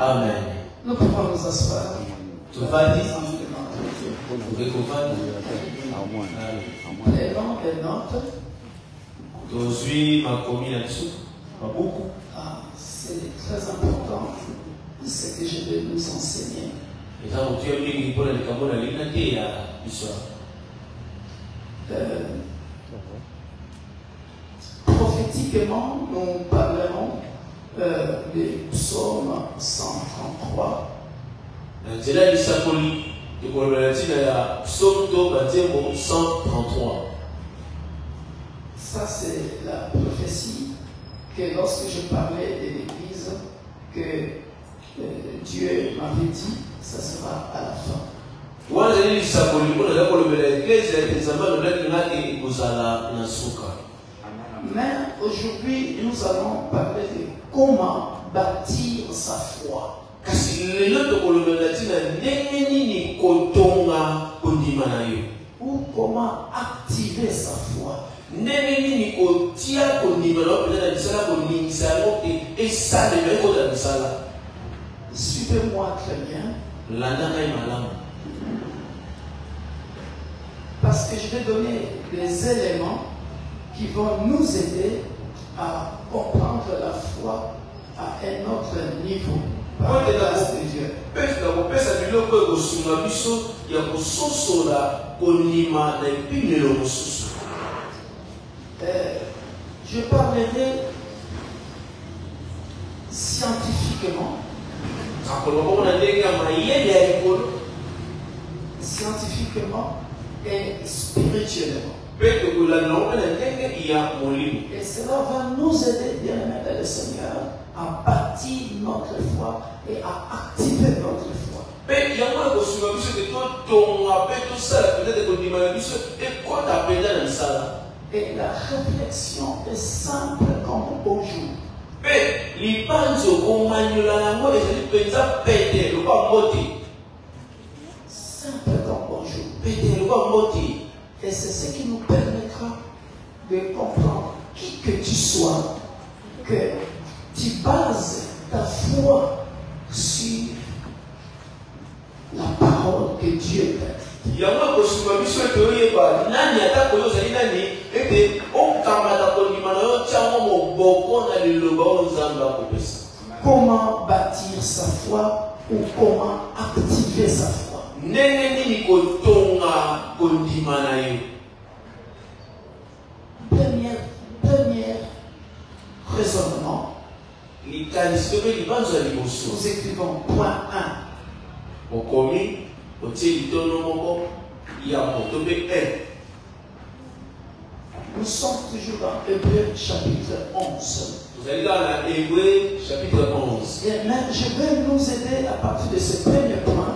Amen. Nous pouvons nous asseoir. Tu vas dire, Prenons des notes. aujourd'hui, ma commune là-dessous, pas beaucoup. C'est très important ce que je vais nous enseigner. Et ça, tu as mis pour les camerounais, il y a des histoires. Prophétiquement, nous parlerons du psaume 133. C'est là qu'il s'appelle le psaume 133. Ça, c'est la prophétie que lorsque je parlais de l'Église, que Dieu m'avait dit, ça sera à la fin. Mais aujourd'hui, nous allons parler de comment bâtir sa foi. Ou comment activer sa foi. Suivez-moi très bien. Parce que je vais donner des éléments qui vont nous aider à comprendre la foi à un autre niveau. Par la grâce de Dieu. Je parlerai scientifiquement. Scientifiquement et spirituellement. Et cela va nous aider, bien-aimés dans le Seigneur, à bâtir notre foi et à activer notre foi. Et la réflexion est simple comme bonjour. Simple comme bonjour. Et c'est ce qui nous permettra de comprendre qui que tu sois, que tu bases ta foi sur la parole que Dieu t'a dit. Comment bâtir sa foi ou comment activer sa foi? Premier raisonnement. Nous écrivons point 1. Nous sommes toujours dans Hébreux chapitre 11. Vous allez dans Hébreux chapitre 11. Et même je vais nous aider à partir de ce premier point.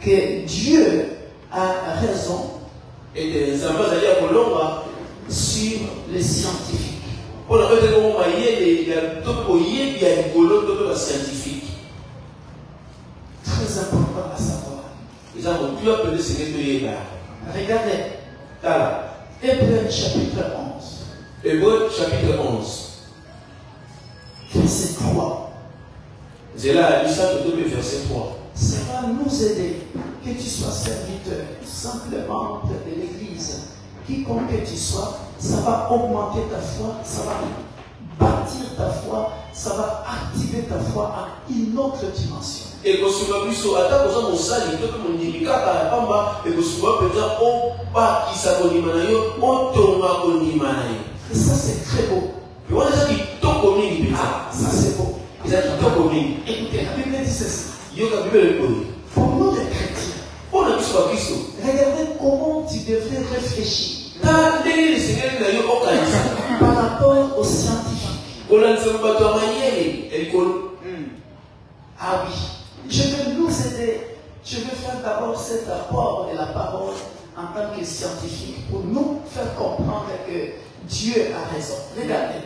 Que Dieu a raison sur les scientifiques. Très important à savoir. Regardez. Hébreux chapitre 11. Hébreux chapitre 11. Verset 3. C'est là, verset 3. Ça va nous aider, que tu sois serviteur, simplement de l'église, quiconque que tu sois, ça va augmenter ta foi, ça va bâtir ta foi, ça va activer ta foi à une autre dimension. Et ça c'est très beau. Ça c'est beau. Écoutez, la Bible dit ceci. Pour nous les chrétiens, regardez comment tu devrais réfléchir par rapport aux scientifiques. Ah oui, je vais nous aider. Je vais faire d'abord cet apport de la parole en tant que scientifique pour nous faire comprendre que Dieu a raison. Regardez.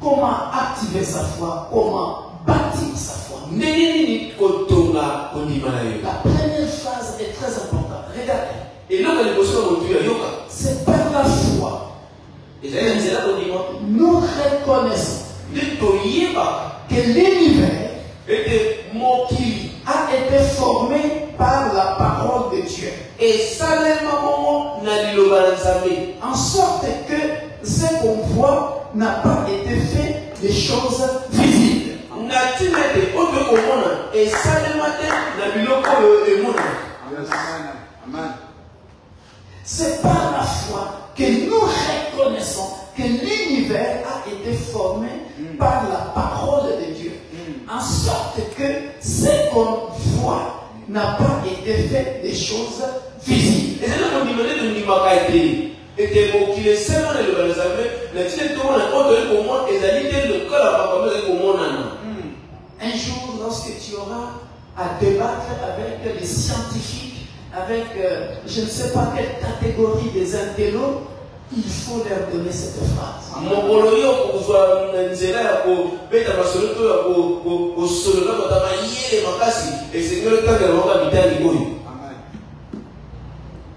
Comment activer sa foi? Comment bâtir sa foi? La première phase est très importante. Regardez. C'est par la foi. Nous reconnaissons que l'univers a été formé par la parole de Dieu. En sorte que ce qu'on voit n'a pas été fait des choses visibles. C'est par la foi que nous reconnaissons que l'univers a été formé par la parole de Dieu. En sorte que ce qu'on voit n'a pas été fait des choses visibles. Un jour, lorsque tu auras à débattre avec les scientifiques, avec je ne sais pas quelle catégorie des intellos, il faut leur donner cette phrase.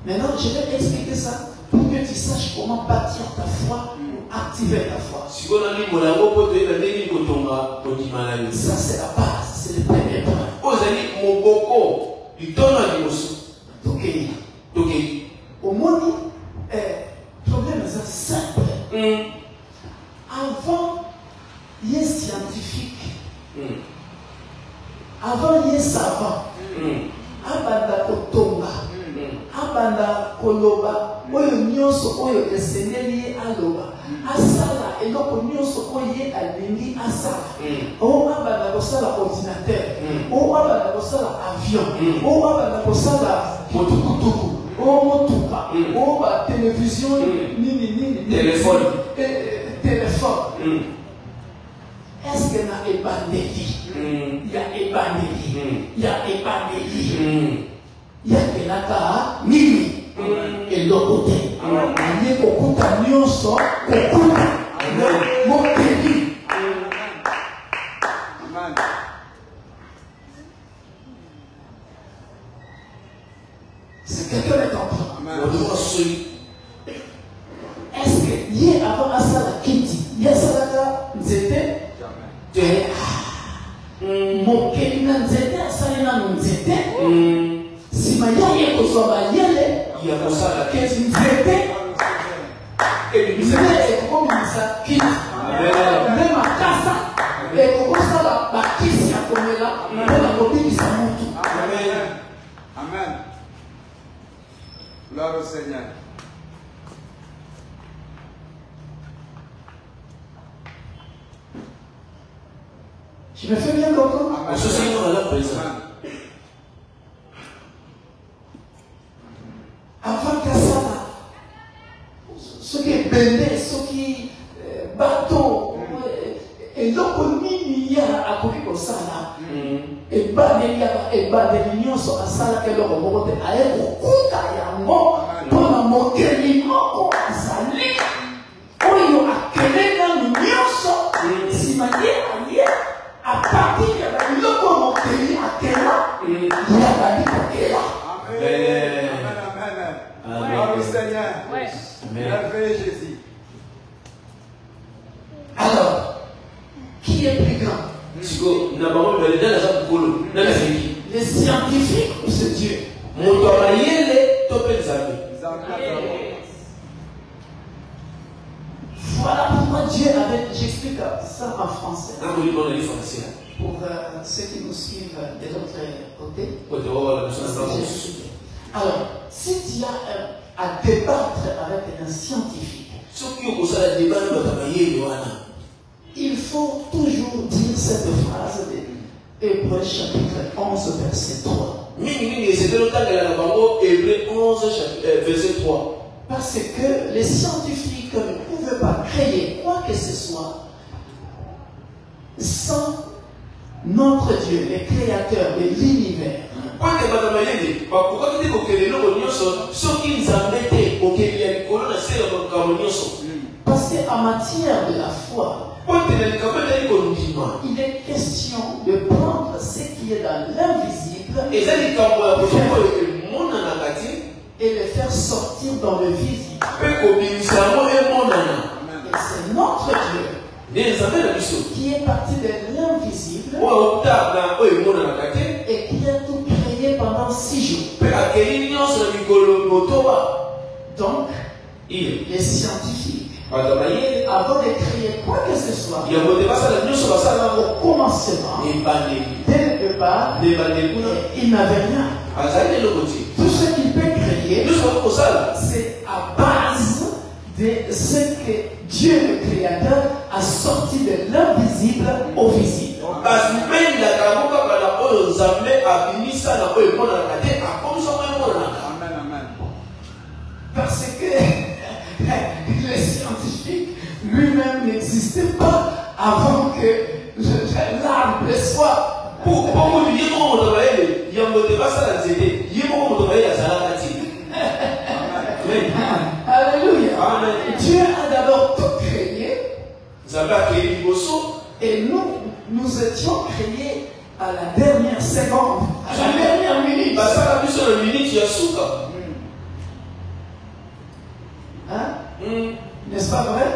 Maintenant, je vais expliquer ça pour que tu saches comment bâtir ta foi ou activer ta foi. Ça, c'est la base, c'est le premier point. Ok. Au moins, problème est simple. Avant, il y a scientifique. Avant, il y a savant. Abanda kotonga. Abanda koloba. Oyo nyonso oyo eseneli aloba. Asala eloko nyonso oyo alingi asala. O abanda kosala ordinateur. O abanda kosala avion. O abanda kosala motukutuku. O motuka. O ba télévision nini. Téléphone. Téléphone. Est-ce que na ebandeli? Il y a ebandeli. Il y a ebandeli. Il y a kelaka mimi. Et l'autre côté. Il y a kokuta nyonso. Kokuta. Moteli. Amen. C'est quelqu'un qui comprend. Amen. Est-ce que y a avant à ça la kiti? Y a ça la nzete? Mokeli na nzete asali na nzete. Si mayaye kozwa yele Il y a pour ça la que nzete et comme ça kiti. Même à casa et comme ça la kisi ya komela na kobiki sa mutu. Amen. Amen. Gloire au Seigneur. Je me fais bien comprendre. Amen. On se sait qu'on a la présence. Avant que ça, ce qui est bendé, ce qui est bateau, et donc il y a à côté de ça là, et l'union sur la salle que l'on remonte à elle, pour la moquer l'immense, à saler, pour y accueillir dans l'union sur, si manière à partir de l'automoteur à quelle il y a la vie pour quelle. Amen. Gloire au Seigneur. Merveilleux Jésus. Alors, qui est plus grand? Les scientifiques ou ce Dieu? Voilà pourquoi Dieu avait. J'explique ça en français. Pour ceux qui nous suivent de l'autre côté. Alors, si tu as à débattre avec un scientifique, il faut toujours dire cette phrase de Hébreux chapitre 11 verset 3. Parce que les scientifiques ne pouvaient pas créer quoi que ce soit sans notre Dieu, le créateur de l'univers. Parce qu'en matière de la foi, il est question de prendre ce qui est dans l'invisible et les faire sortir dans le visible. Et c'est notre Dieu qui est parti de l'invisible et qui a tout créé pendant 6 jours. Donc, les scientifiques, avant de créer quoi que ce soit, au commencement, dès le départ, il n'avait rien. Tout ce qu'il peut créer, c'est à base de ce que Dieu le Créateur a sorti de l'invisible au visible. Parce que les scientifiques lui-même n'existaient pas avant que l'arbre soit. Alléluia. Dieu a d'abord tout créé. Et nous étions créés à la dernière seconde, à la dernière minute. Hein? N'est-ce pas vrai?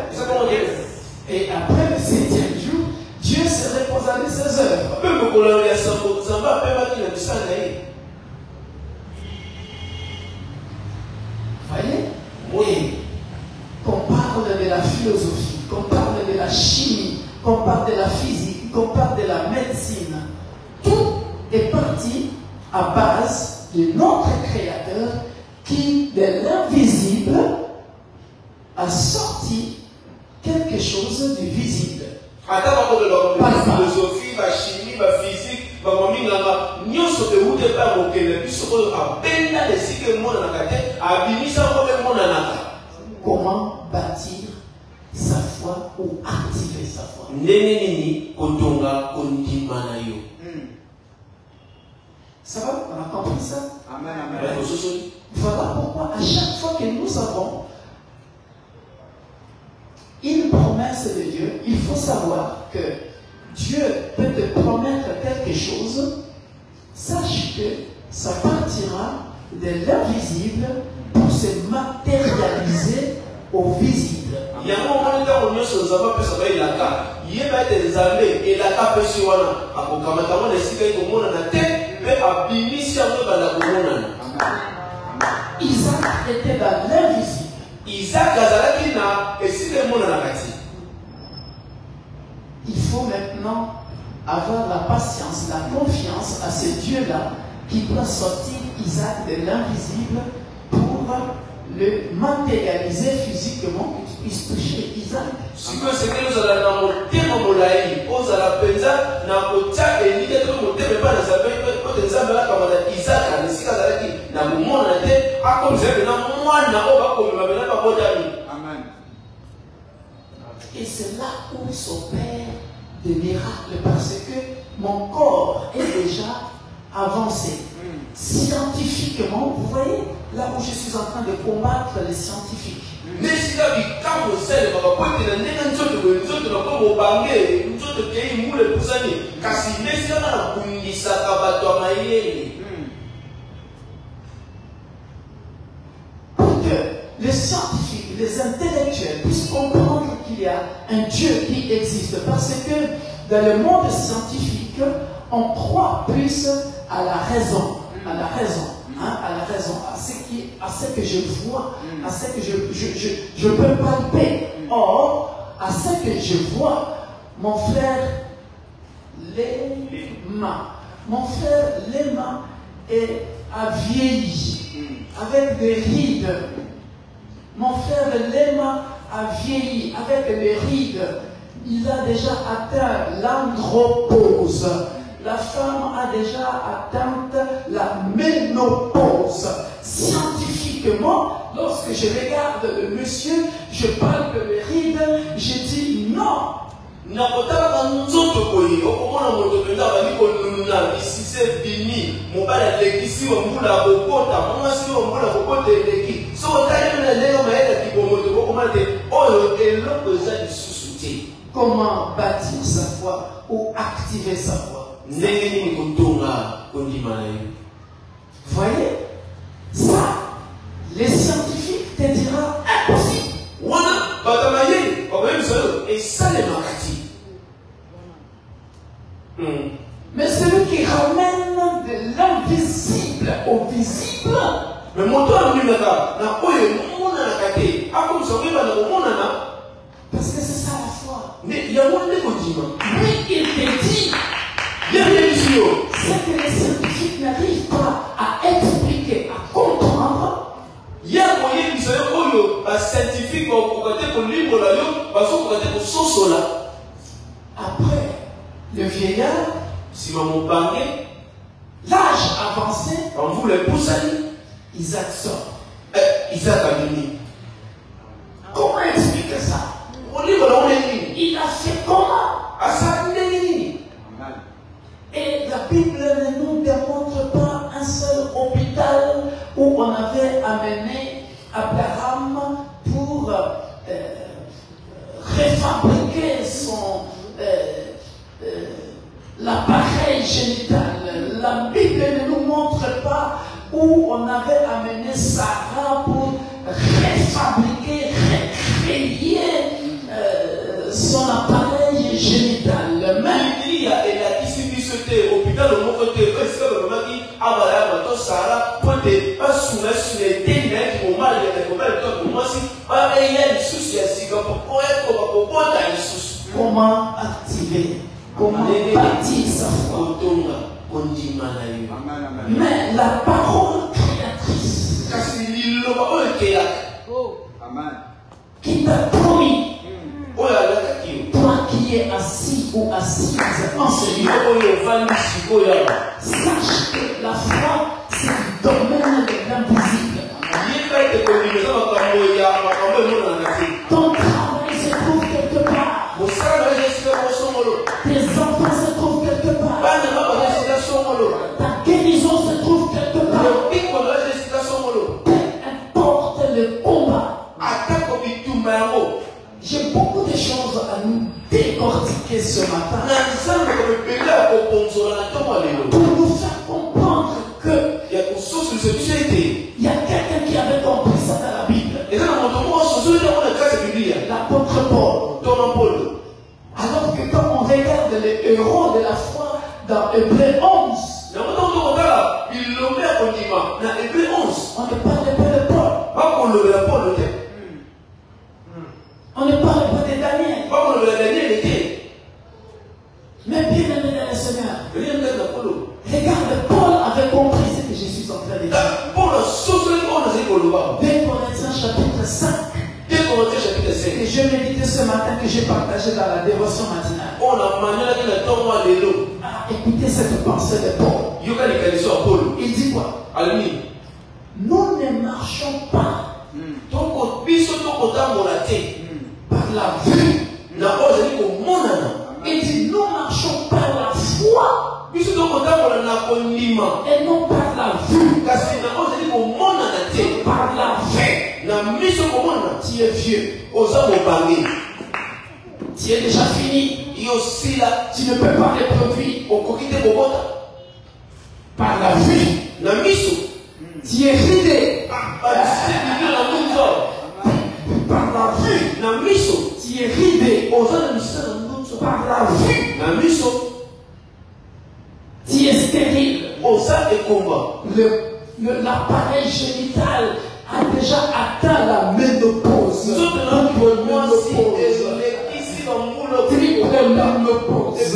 Et après le 7e jour, Dieu se reposa de ses œuvres. Voyez? Et qu'on parle de la philosophie, qu'on parle de la chimie, qu'on parle de la physique, qu'on parle de la médecine, tout est parti à base de notre Créateur qui, de l'invisible, a sorti quelque chose du visible. La philosophie, la chimie, la physique, comment bâtir sa foi ou activer sa foi? Ça va? On a compris ça? Amen, amen. Voilà pourquoi à chaque fois que nous avons une promesse de Dieu, il faut savoir que Dieu peut te promettre quelque chose, sache que ça partira de l'invisible pour se matérialiser au visible. Isaac était dans l'invisible. Il faut maintenant avoir la patience, la confiance à ce Dieu-là qui doit sortir Isaac de l'invisible pour le matérialiser physiquement, que tu puisses toucher Isaac. Amen. Et c'est là où s'opèrent des miracles, parce que mon corps est déjà avancé. Scientifiquement, vous voyez, là où je suis en train de combattre les scientifiques. Pour que les scientifiques, les intellectuels puissent comprendre qu'il y a un Dieu qui existe. Parce que dans le monde scientifique, on croit plus à la raison. À la raison, hein, à la raison, à ce que je vois, à ce que je peux palper. Or, à ce que je vois, mon frère Léma a vieilli avec des rides. Mon frère Léma a vieilli avec les rides. Il a déjà atteint l'andropause. La femme a déjà atteint la ménopause. Scientifiquement, lorsque je regarde le monsieur, je palpe les rides, je dis non. Comment bâtir sa foi ou activer sa foi? Voyez, ça, qui ramène de l'invisible au visible. Mais mon toit lui là, na oye mon na kate. A comme ça oui ba na mon na. Parce que c'est ça la foi. Mais il y a moins de condiments. Oui, il te dit. C'est que les scientifiques n'arrivent pas à expliquer, à comprendre. Il y a moyen de savoir que les scientifiques vont regarder pour livre là, vont regarder pour son là. Après, le vieillard, si maman parlait, l'âge avancé, quand vous les poussez, Isaac sort. Isaac a venu. Comment expliquer ça? On livre là, on est venu. Il a fait comment? À ça, il est venu. Et la Bible ne nous démontre pas un seul hôpital où on avait amené Abraham pour refabriquer son l'appareil génital. La Bible ne nous montre pas où on avait amené Sarah pour refabriquer, recréer son appareil génital. Même il y a hôpital au monde côté parce que le moment qui Abraham to Sarah pote pas sous les ténèbres au mal de comment toi comment si pas il y a des soucis à si comment activer, comment bâtir sa foi. Mais la parole créatrice qui t'a promis, toi qui es assis ou assise en ce lieu, sache que la foi, c'est le domaine de l'invisible. Ton travail se trouve quelque part. Tes enfants se trouvent quelque part. Ta guérison se trouve quelque part. Peu importe le combat. J'ai beaucoup de choses à nous décortiquer ce matin pour nous faire comprendre que il y a quelqu'un qui avait compris ça dans la Bible. L'apôtre Paul. Alors que quand on regarde les héros de la foi dans Hébreux 11, on ne parle pas de Paul. On ne parle pas de Daniel. Mais bien aimé dans le Seigneur, regarde, Paul avait compris ce que je suis en train de dire. 2 Corinthiens chapitre 5. Que je méditais ce matin, que j'ai partagé dans la dévotion matinale. Écoutez cette pensée de Paul. Il dit quoi? Nous ne marchons pas par la vue. Il dit nous marchons par la foi et non par la vue. Par la vue. Tu es vieux. Tu es déjà fini. Tu ne peux pas reproduire. Par la vue. Tu es ridé. Par la vue. Tu es ridé. Par la vue. Tu es stérile. L'appareil génital a déjà atteint la ménopause. Triple ménopause.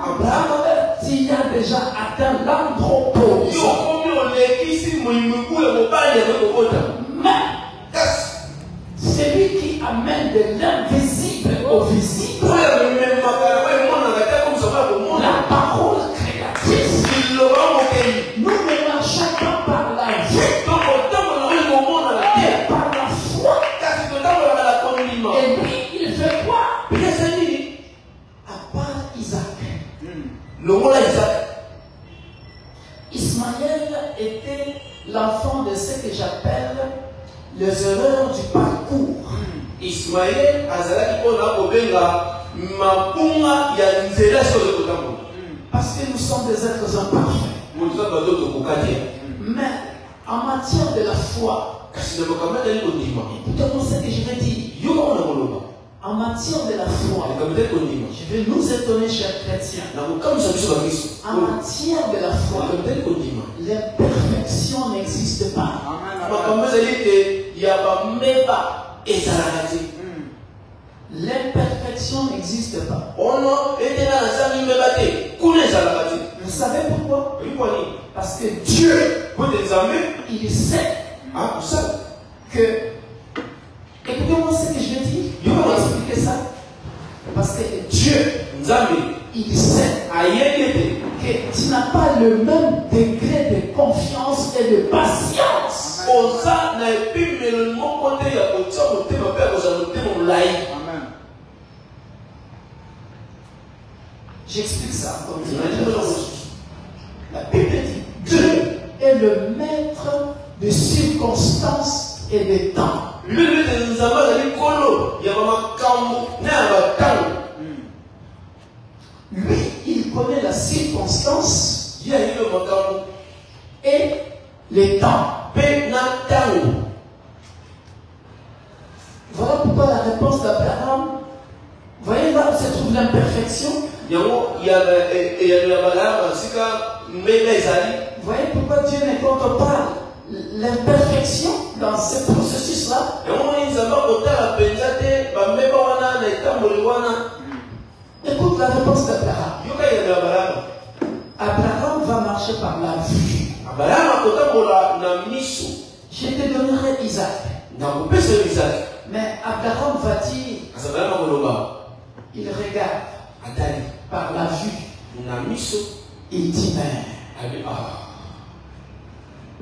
Abraham, tu as déjà atteint l'andropause. Mais celui qui amène de l'invisible au visible, la parole créatrice, nous ne marchons pas par la vue, mais par la foi. Et puis il fait quoi? À part Isaac. Ismaël était l'enfant de ce que j'appelle les erreurs du parcours. Ismaël parce que nous sommes des êtres imparfaits. Mais en matière de la foi, écoutez-moi ce que je vais dire. En matière de la foi, je vais nous étonner, chers chrétiens. En matière de la foi, l'imperfection n'existe pas. L'imperfection n'existe pas. Vous savez pourquoi? Parce que Dieu, il sait que... Écoutez-moi ce que je vais dire. Je vais expliquer ça. Parce que Dieu, il sait que tu n'as pas le même degré de confiance et de patience. J'explique ça comme la Bible dit Dieu est le maître de circonstances et de temps. Lui, il connaît la circonstance et les temps. Voilà pourquoi la réponse d'Abraham, voyez là où se trouve l'imperfection. Voyez pourquoi Dieu ne compte pas l'imperfection dans ce processus-là. Écoute la réponse d'Abraham. Abraham va marcher par la vue. Je te donnerai Isaac. Mais Abraham va dire, il regarde par la vue. Il dit, mais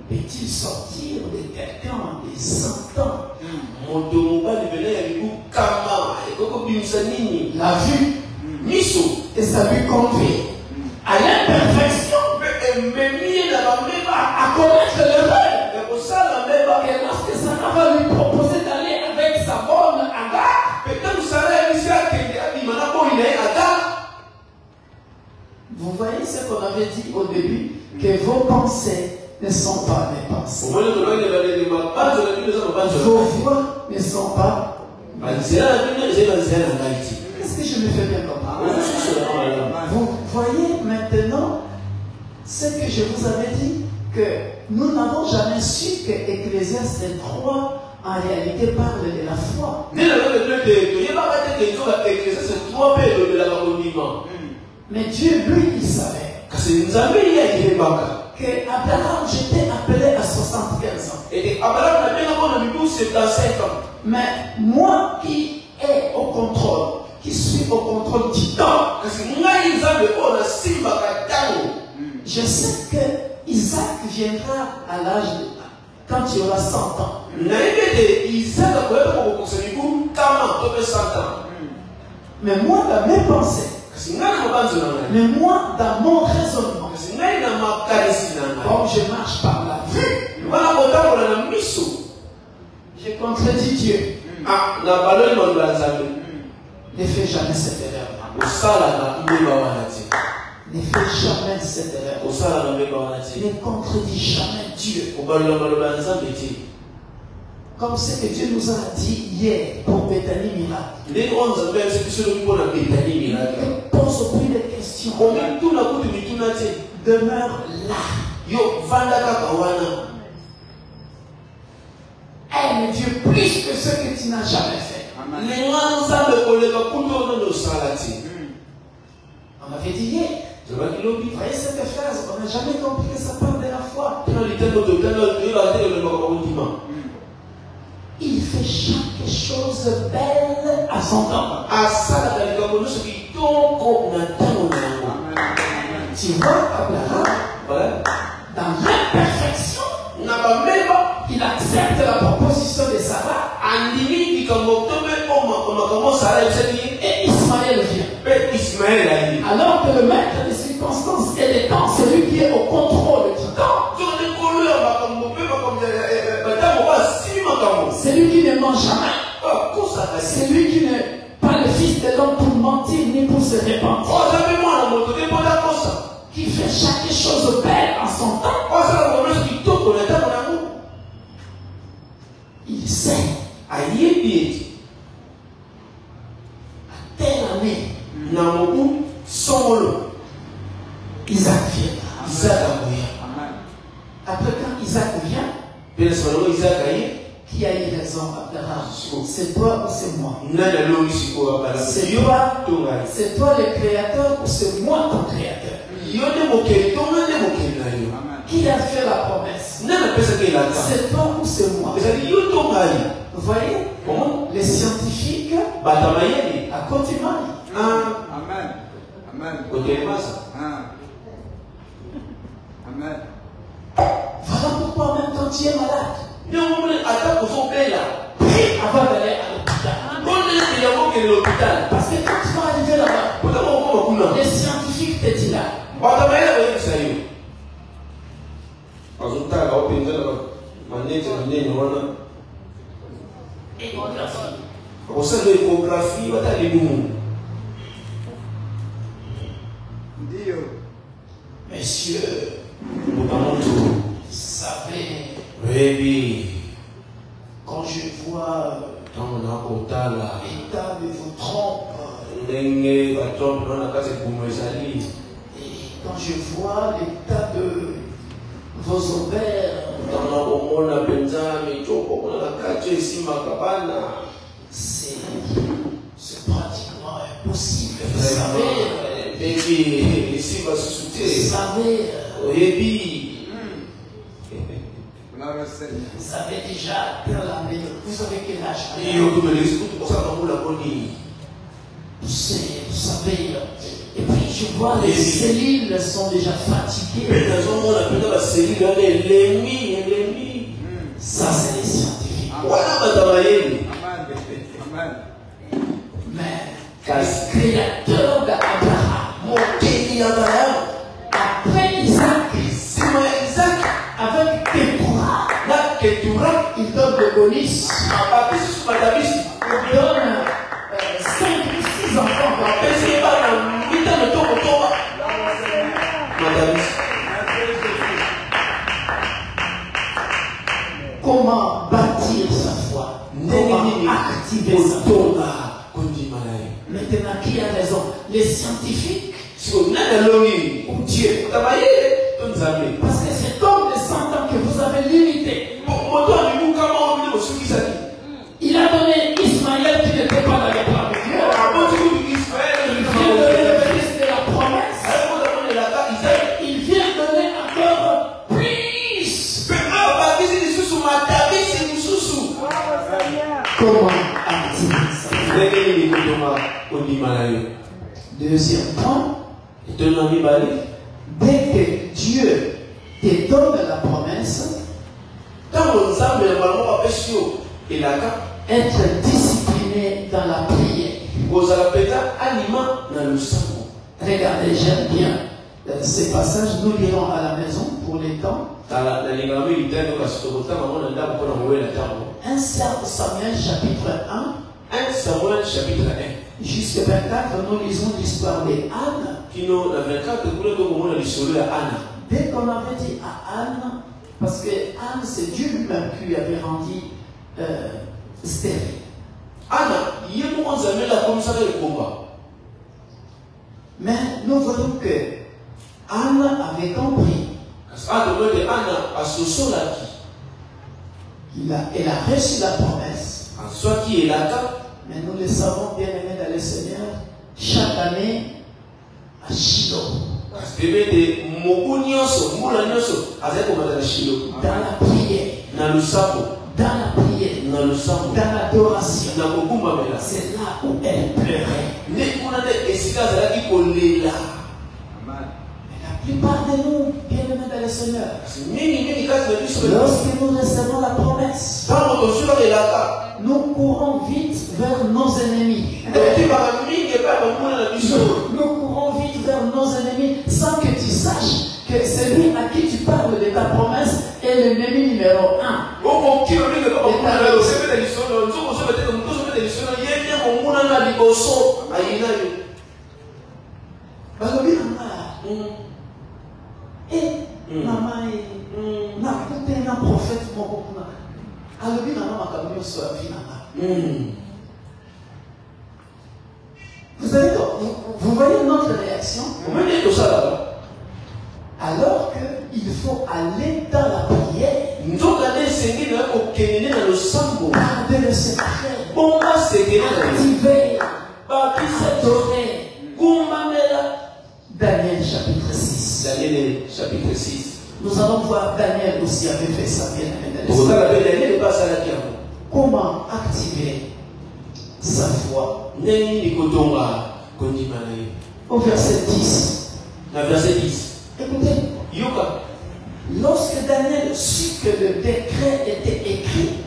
peut-il sortir de quelqu'un des 100 ans? La vue. Et ça lui conduit à l'imperfection, à connaître l'erreur. Et lorsque Sarah va lui proposer d'aller avec sa bonne Agar, vous voyez ce qu'on avait dit au début, que vos pensées ne sont pas mes pensées. Vos voix ne sont pas. Est-ce que je me fais bien comprendre? Vous voyez maintenant ce que je vous avais dit, que nous n'avons jamais su que Ecclésiaste 3 en réalité parle de la foi. Mais Dieu, lui, il savait que Abraham, j'étais appelé à 75 ans. Mais moi qui est au contrôle, qui suis au contrôle du temps, je sais que Isaac viendra à l'âge de quand il aura 100 ans. Mais moi, dans mes pensées, mais moi, dans mon raisonnement, comme je marche par la vue, je contredis Dieu. Ne fais jamais cette erreur. Ne fais jamais cette erreur. Ne contredis jamais Dieu. Comme ce que Dieu nous a dit hier pour Bethany Miracle. Pose au plus de questions. Demeure là. Aime Dieu plus que ce que tu n'as jamais fait. On avait dit hier. Vous voyez cette phrase, on n'a jamais compris que ça parle de la foi. Il fait chaque chose belle à son temps. Tu vois, Abraham, dans l'imperfection, il accepte la proposition de Sarah. Et Ismaël vient. Alors que le maître des circonstances et des temps, c'est lui qui est au contrôle du temps. C'est lui qui ne ment jamais. C'est lui qui n'est pas le fils de l'homme pour mentir ni pour se répandre. Qui fait chaque chose belle en son temps. Il sait mobu songolo. Isaac vient. Isaac akoya. Après quand Isaac vient, Pele salongo Isaac aye. qui a eu raison, Abraham? C'est toi ou c'est moi? Nani alongi sikoyo abala. C'est toi le créateur ou c'est moi ton créateur? Yo nde mokeli to nde mokeli na yo. Qui a fait la promesse? Nani apesaki elaka. C'est toi ou c'est moi? Ezali yo to ngai. Vous voyez? Comment? Les scientifiques Bata mayeli. à Cotimani. Amen. Amen. Kotelema ça. Amen. Voilà pourquoi même quand tu es malade, Nyango mone ata kosopela. prie avant d'aller à l'hôpital. Bonne nde yango kele l'hôpital. Parce que quand tu vas arriver là-bas, Potama okoma kuna. les scientifiques te disent là, Bata mayeli bayebisa yo. Azotaka openza na manete minene wana. échographie. Akosala échographie batali lumu. Dio. Messieurs, Bokamoto. vous savez, Baby. quand je vois Tango nakotala. l'état de vos trompes, Ndenge batrompe wana kati ekumu ezali. et quand je vois l'état de vos ovaires, Tango nakomona mpenza mitoko kuna na kati esimaka bana. c'est pratiquement impossible. Vous savez, Baby, esimba susu vous te. savez, Oyebi. vous savez déjà dans la maison, vous savez quel âge? Iyo tumelezi kutu kosaka mula koni. Vous savez, et puis je vois les cellules sont déjà fatiguées. Nazomona pena baselile wana elemi. Ça, c'est les scientifiques. Wana bata mayeli. Amen. Mais le créateur d'Abraham, Mokeli ya Abraham. après Isaac, Sima ya Isaac. avec Ketura, Na Ketura. il donne le bonus, Abapesi su matabisi. il donne 5 ou 6 enfants. Bapesi bana mitano toko toba. Matabisi. Comment bâtir sa foi? Comment activer sa foi? Maintenant, qui a raison? Les scientifiques ou Dieu? Parce que c'est comme les 100 ans que vous avez limité. Il a donné Ismaël qui n'était pas dans les plans de Dieu. Il vient donner le bénéfice de la promesse. Il vient donner encore plus. Comment activer ça? Deuxième point, dès que Dieu te donne la promesse, être discipliné dans la prière. Regardez, j'aime bien ces passages, nous lirons à la maison pour les temps. 1 Samuel chapitre 1. 1 Samuel chapitre 1. Jusqu'à 24, nous lisons l'histoire d'Anne. Dès qu'on avait dit à Anne, parce que Anne, c'est Dieu lui-même qui lui avait rendu stérile. Mais nous voyons que Anne avait compris. Elle a reçu la promesse. Mais nous le savons bien aimés dans le Seigneur, chaque année à Shiloh. Dans la prière. Dans la prière. Dans l'adoration. C'est là où elle pleurait. La plupart de nous, bien-aimés dans le Seigneur, lorsque nous recevons la promesse, nous courons vite vers nos ennemis. Nous courons vite vers nos ennemis sans que tu saches que celui à qui tu parles de ta promesse est l'ennemi numéro 1. Et maman n'a coupé un prophète vous voyez direction, On me dit tout ça là. alors qu'il faut aller dans la prière, Nzokande sengi na okene na losambo. garder le secret, Bomba sekene na activer, ba kisa adorer. kumba mela. Daniel chapitre 6. Daniel chapitre 6. Nous allons voir Daniel aussi avait fait ça bien aimé. Pour ça la Daniel passe à la kiamo. Comment activer sa foi? Neni nikotonga kondima na ye. Au verset 10. Na verset 10. Écoutez, Yoka. lorsque Daniel sut que le décret était écrit,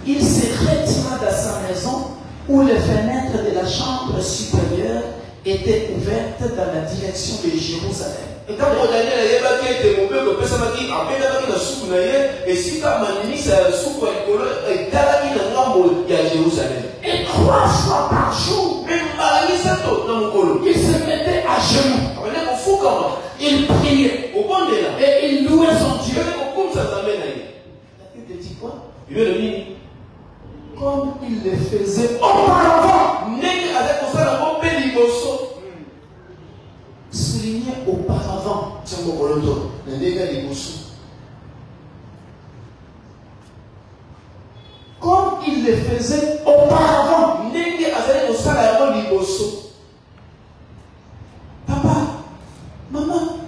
il se retira dans sa maison où les fenêtres de la chambre supérieure étaient ouvertes dans la direction de Jérusalem. Et quand Daniel a yebaki ete mobeko pesamaki abendamaki na suku na ye esika maninisa ya suku ya likolo etalaki na ngambo ya Jérusalem. Et 3 fois par jour, Mais mbala misato na mokolo. il se mettait à genoux, Abende kofukama. il priait Obondela. et il louait son Dieu. Yebeli kokumisa nzambe na ye. Il te dit quoi? Yebeli nini? Comme il le faisait auparavant. Ndenge azali kosala ngo mpe liboso. Souligné auparavant. Tiango koloto na ndenge ya liboso. Comme il le faisait auparavant. Ndenge azali kosala yango liboso. Papa, maman,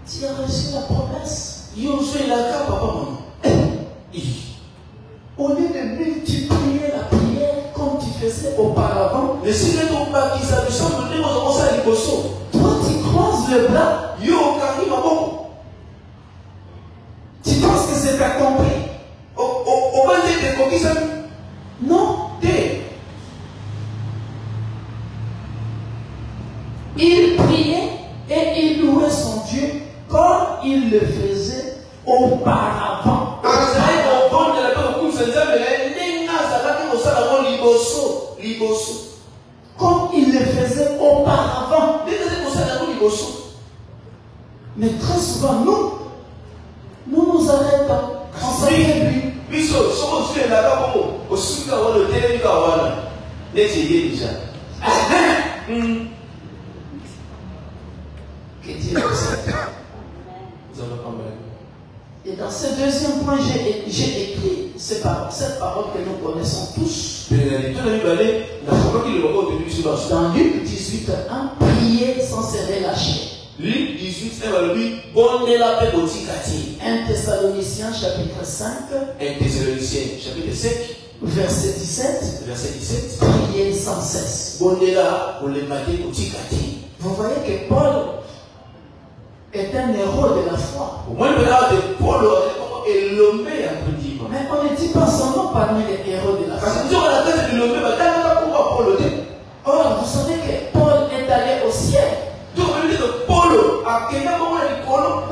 tu as reçu la promesse. Yo so elaka papa mama. Au lieu de multiplier la prière comme tu faisais auparavant, Esika tobakisa bisambo ndenge ozokosala liboso. toi tu croises le bras, Yo okangi maboko. tu penses que c'est accompli. Obandi ete ekokisami Non, te. il priait et il louait son Dieu comme il le faisait auparavant. Azali kobondela mpe kokumisa nzambe na ye ndenge azalaki kosala yango liboso. Liboso. Comme il le faisait auparavant. Ndenge azali kosala yango liboso. Mais très souvent, nous nous arrêtons. On s'affaiblit. Biso soko osu elaka bongo osuki ka wana otelemi ka wana neti eye deja. Que Dieu nous aide. Nzambe apamba yango. Et dans ce deuxième point, j'ai écrit cette parole que nous connaissons tous. Pene na lito na mibale nakomaki liloba oyo toyebi biso baso. Dans Luc 18:1, prier sans se relâcher. Luc 18 balobi bondela mpe botika te. 1 Thessaloniciens chapitre 5, 1 Thessaloniciens chapitre 5 verset 17, verset 17. prier sans cesse. Bondela bolemba te botika te. Vous voyez que Paul est un héros de la foi. Au moins le père de Paul est l'homme à Kondima. Mais on ne dit pas son nom parmi les héros de la Parce foi. que si on a la tête de l'homme, pourquoi Paul le dit? Or, vous savez que Paul est allé au ciel. Donc on dit que Paul a quitté comment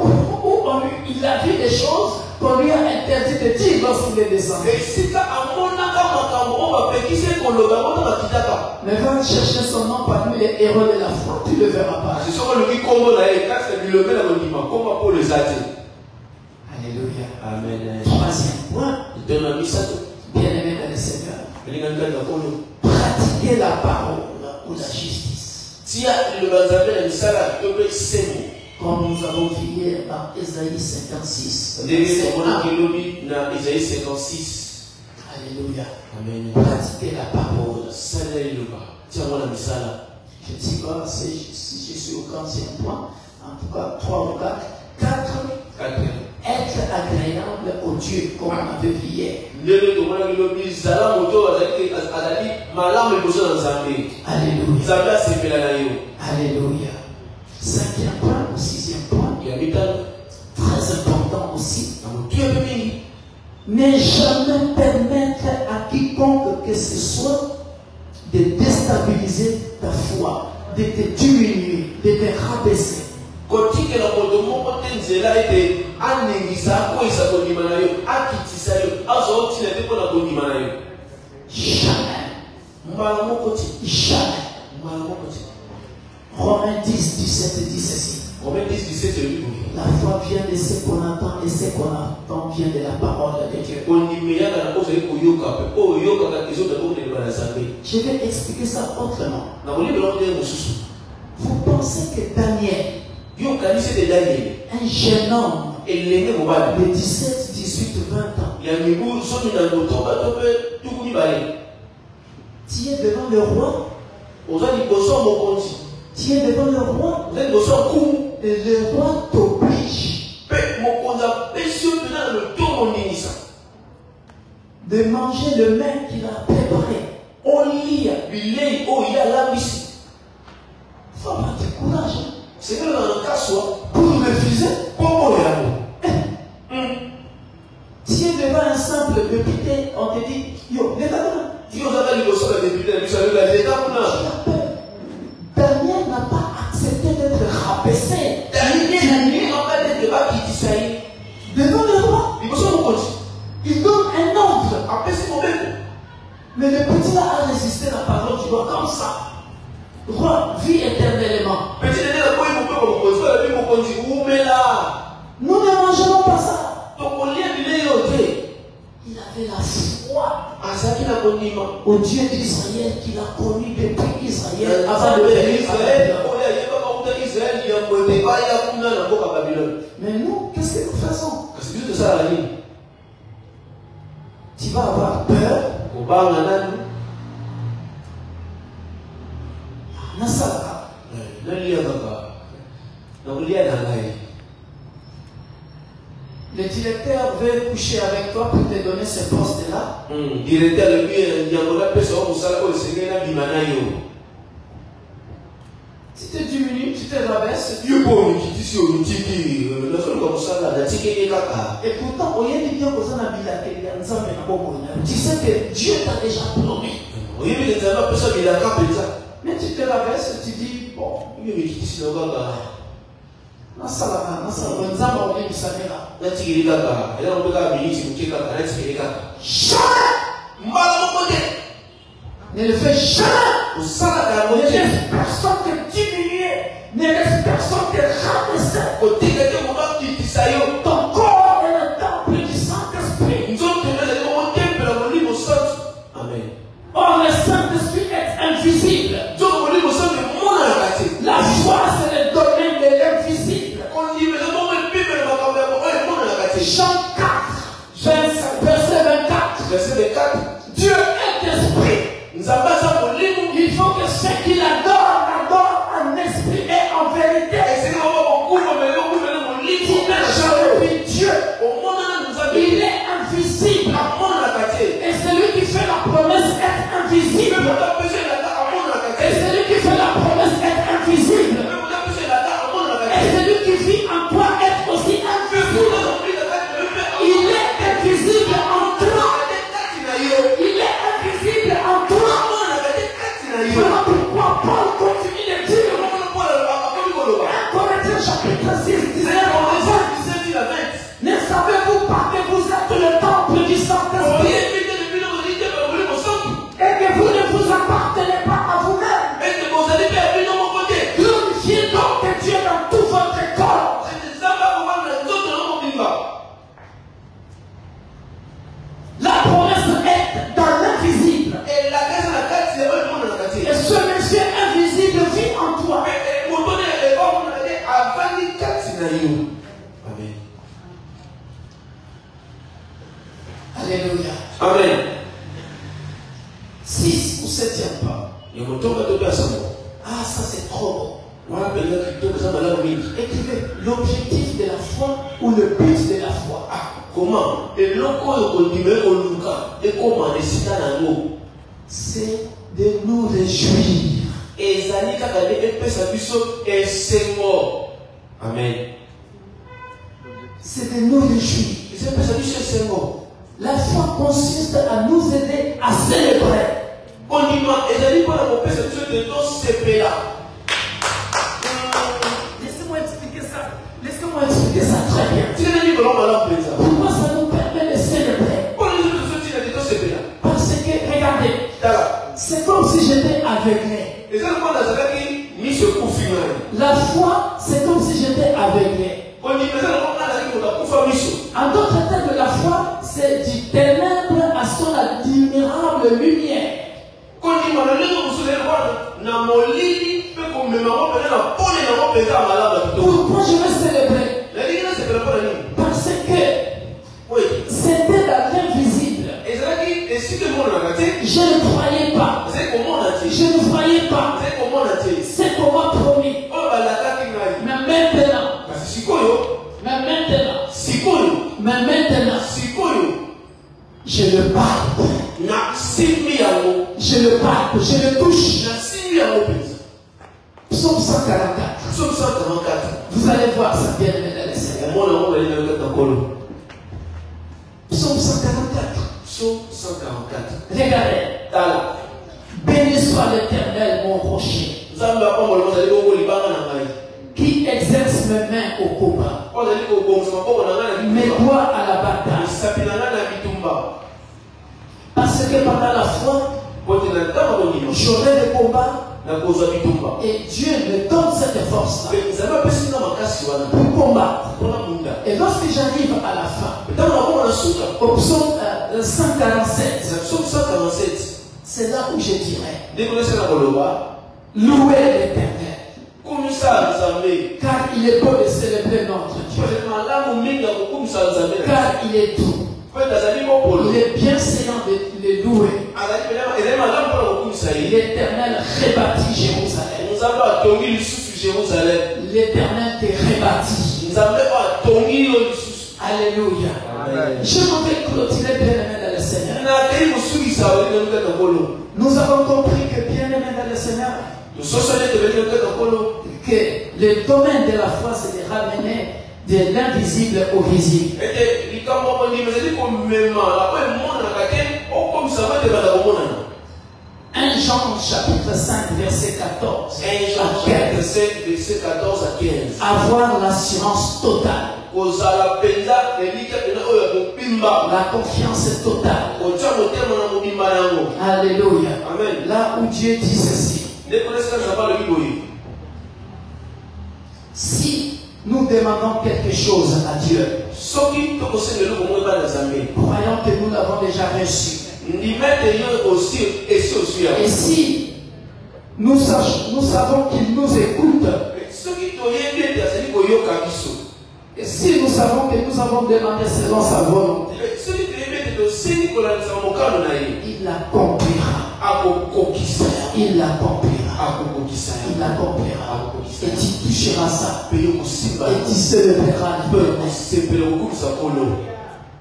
Où il a vu des choses qu'on lui a interdit de dire lorsqu'il est descendu. et si tu as un bon on va payer qui c'est qu'on le va on va quitter. Mais va chercher son nom parmi les héros de la foi, tu ne le verras pas. C'est sûr que le dit comment là et quand c'est l'homme à Kondima, comment Paul les a dit. Alléluia. Amen. Troisième point, Il donne un message. bien aimé dans le Seigneur, Il y a un gars qui pratiquer la parole ou la justice. si le bazar est ça là, il doit être Comme nous avons vu hier dans Ésaïe 56. Derrière verset 1. mon lobby dans Isaïe 56. Alléluia. Amen. Pratiquer la parole. Salut le bas. Tiens moi la misala. Je ne sais pas si je suis au 15e point. En tout cas, 3 ou 4. 4. 4. Être agréable au Dieu, comme on avait vu hier. Ndele to mwana lobby zala moto azali malamu liboso na Nzambe. Alléluia. Nzambe asepela na yo. Alléluia. 5e point ou 6e point. Ya mitano. Très important aussi. Na motu ya mingi. Ne jamais permettre à quiconque que ce soit de déstabiliser ta foi, de te diminuer, de te rabaisser. Kotikela moto moko te nzela ete aningisa akoyisa kondima na yo akitisa yo azotina te mpona kondima na yo. Jamais. Mbala moko te. Jamais. Mbala moko te. Romains 10, 17 dit ceci. Romains 10, 17 je lui La foi vient de ce qu'on entend et ce qu'on entend vient de la parole de Dieu. kondimeyaka na kozali koyoka mpe oyo oyokaka ezota kokondelema na Nzambe. Je vais expliquer ça autrement. Na kolibela ndenge mosusu. Vous pensez que Daniel, un jeune homme de 17, 18, 20 ans, tu es devant le roi, tu es devant le roi, et le roi t'oblige de manger le mets qu'il a préparé. Faut avoir du courage. C'est que dans le cas soit, Pour refuser, comment il tu es devant un simple député, on te dit, yo, regarde. Daniel n'a pas accepté d'être rabaissé. Devant le roi, il donne un ordre. Mais le petit là a résisté la parole du roi comme ça. Roi, vis éternellement. Nous ne mangerons pas ça. Il avait la foi au Dieu d'Israël qu'il a connu depuis Israël avant de venir à Babylone. Mais nous, qu'est-ce que nous faisons? Tu vas avoir peur. Nasaka. Le directeur veut coucher avec toi pour te donner ce poste-là. Tu te diminues, tu te rabaisses. Et pourtant, tu sais que Dieu t'a déjà promis. Mais tu te rabaisses, tu dis, bon, ne le fais jamais. Ne laisse personne te diminuer. Ne laisse personne te rabaisser. Ton corps est le temple du Saint-Esprit. Amen. Or, le Saint-Esprit est invisible. La foi, c'est le domaine de l'invisible. Jean 4, verset 24. Dieu est esprit. Il faut que ceux qui l'adorent en esprit et en vérité. Qui n'a jamais vu Dieu. Il est invisible. Et celui qui fait la promesse est invisible. Et celui qui fait la promesse est invisible. Et celui qui vit en toi est aussi invisible. Il est invisible en toi. Il est invisible en toi. Voilà pourquoi Paul continue de dire 1 Corinthiens chapitre 6, 19 à 20. Ne savez-vous pas que vous êtes le temple du Saint-Esprit et que vous ne vous appartenez pas à vous-même? Glorifiez donc Dieu dans tout votre corps. La promesse est dans l'invisible. Et ce monsieur invisible vit en toi. Amen. Alléluia. Amen. 6 ou 7e pas. Ah, ça c'est trop bon. Écrivez l'objectif de la foi ou le but de la foi. Comment? C'est de nous réjouir. Amen. C'est de nous réjouir. La foi consiste à nous aider à célébrer. Laissez-moi expliquer ça. Laissez-moi expliquer ça très bien. Pourquoi ça nous permet de célébrer? Parce que, regardez, c'est comme si j'étais aveuglé. La foi, c'est comme si j'étais aveuglé. En d'autres termes, la foi, c'est du ténèbre à son admirable lumière. Pourquoi je vais célébrer? Parce que c'était dans l'invisible. Je ne croyais pas. Je ne croyais pas. C'est qu'on m'a promis. Mais maintenant, je le parle. Je le parle, je le touche. Psaume 144. Vous allez voir ça bien aimé dans les Seigneurs. Psaume 144. Regardez. Béni soit l'Éternel, mon rocher, qui exerce mes mains au combat, mes doigts à la bataille. Parce que pendant la foi, j'aurai le combat. Et Dieu me donne cette force-là pour combattre. Et lorsque j'arrive à la fin, au psaume 147, c'est là où je dirais louez l'Éternel, car il est beau de célébrer notre Dieu, car il est doux. Il est bien séant de les louer. L'Éternel rebâtit Jérusalem. L'Éternel te rebâtit. Alléluia. Je m'avais clôturé bien aimé dans le Seigneur. Nous avons compris que bien aimé dans le Seigneur, que le domaine de la foi c'est de ramener de l'invisible au visible. 1 Jean chapitre 5 verset 14. 1 Jean chapitre 5 verset 14 à 15. Avoir l'assurance totale. La confiance totale. Alléluia. Amen. Là où Dieu dit ceci. Si nous demandons quelque chose à Dieu, croyons que nous l'avons déjà reçu. Et si nous savons qu'il nous écoute, et si nous savons que nous avons demandé selon sa volonté, il l'accomplira. Il l'accomplira. Il l'accomplira. Et tu toucheras ça. Et tu célébreras le peuple.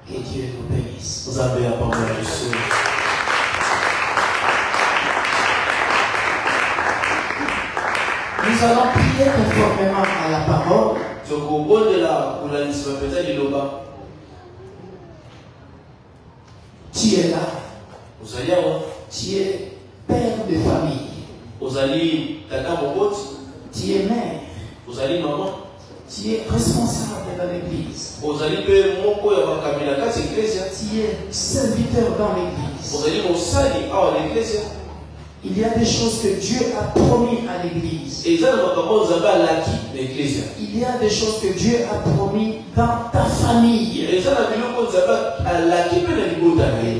Que Dieu nous bénisse. Nous allons prier conformément à la parole. Tu es là. Tu es père de famille. Tu es mère. Tu es responsable dans l'église. Tu es serviteur dans l'église. Il y a des choses que Dieu a promis à l'église. Il y a des choses que Dieu a promis dans ta famille.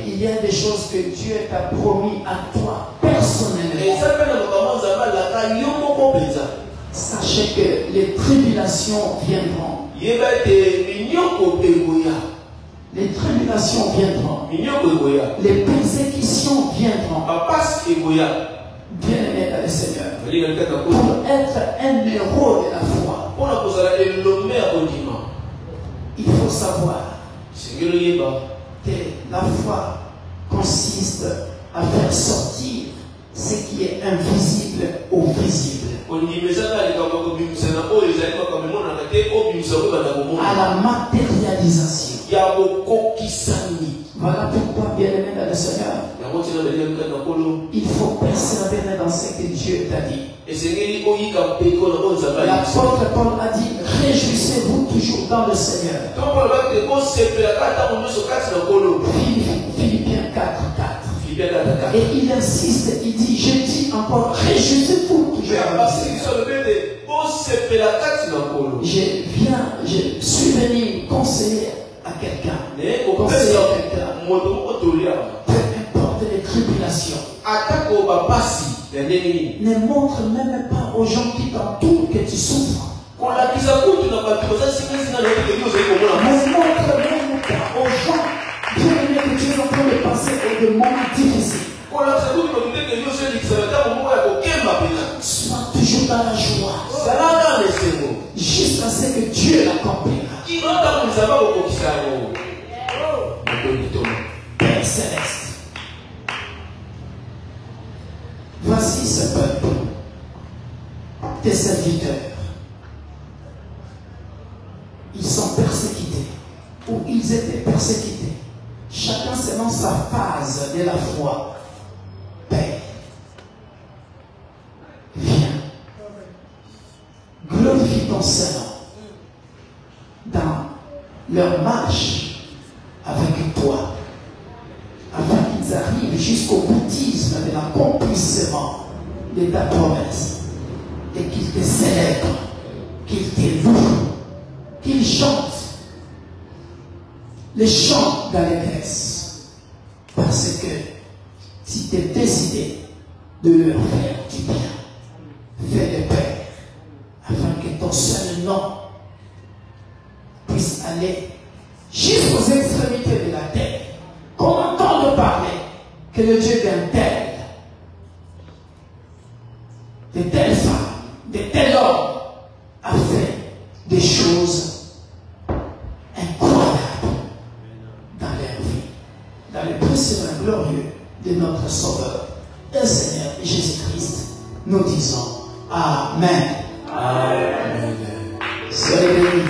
Il y a des choses que Dieu t'a promis à toi personnellement. Sachez que les tribulations viendront. Les tribulations viendront. Les persécutions viendront. Bien aimé dans le Seigneur. Pour être un héros de la foi, il faut savoir que la foi consiste à faire sortir ce qui est invisible au visible. À la matérialisation. Voilà pourquoi, bien aimé dans le Seigneur, il faut persévérer dans ce que Dieu t'a dit. L'apôtre Paul a dit, réjouissez-vous toujours dans le Seigneur. Philippiens 4:4. Et il insiste, il dit, je dis encore, réjouissez-vous toujours. Je suis venu conseiller à quelqu'un. Peu importe les tribulations. Ne montre même pas aux gens qui t'entourent que tu souffres. Ne montre même pas aux gens, bien aimé, que tu es en train de passer des moments difficiles. Sois toujours dans la joie. Jusqu'à ce que Dieu l'accomplira. Père céleste, voici ce peuple, tes serviteurs. Ils sont persécutés, ou ils étaient persécutés, chacun selon sa phase de la foi. Père, viens, glorifie ton Seigneur dans leur marche avec toi, afin qu'ils arrivent jusqu'au bouddhisme de l'accomplissement de ta promesse, et qu'ils te célèbrent, qu'ils te louent, qu'ils chantent les chants d'allégresse, parce que si tu es décidé de leur faire du bien, fais-le, Père, afin que ton seul nom puisse aller jusqu'aux extrémités de la terre, qu'on entende parler que le Dieu d'un tel, de telle femme, de tel homme a fait des choses incroyables dans leur vie, dans le précieux et glorieux de notre Sauveur et Seigneur Jésus-Christ. Nous disons Amen. Amen. Soyez bénis.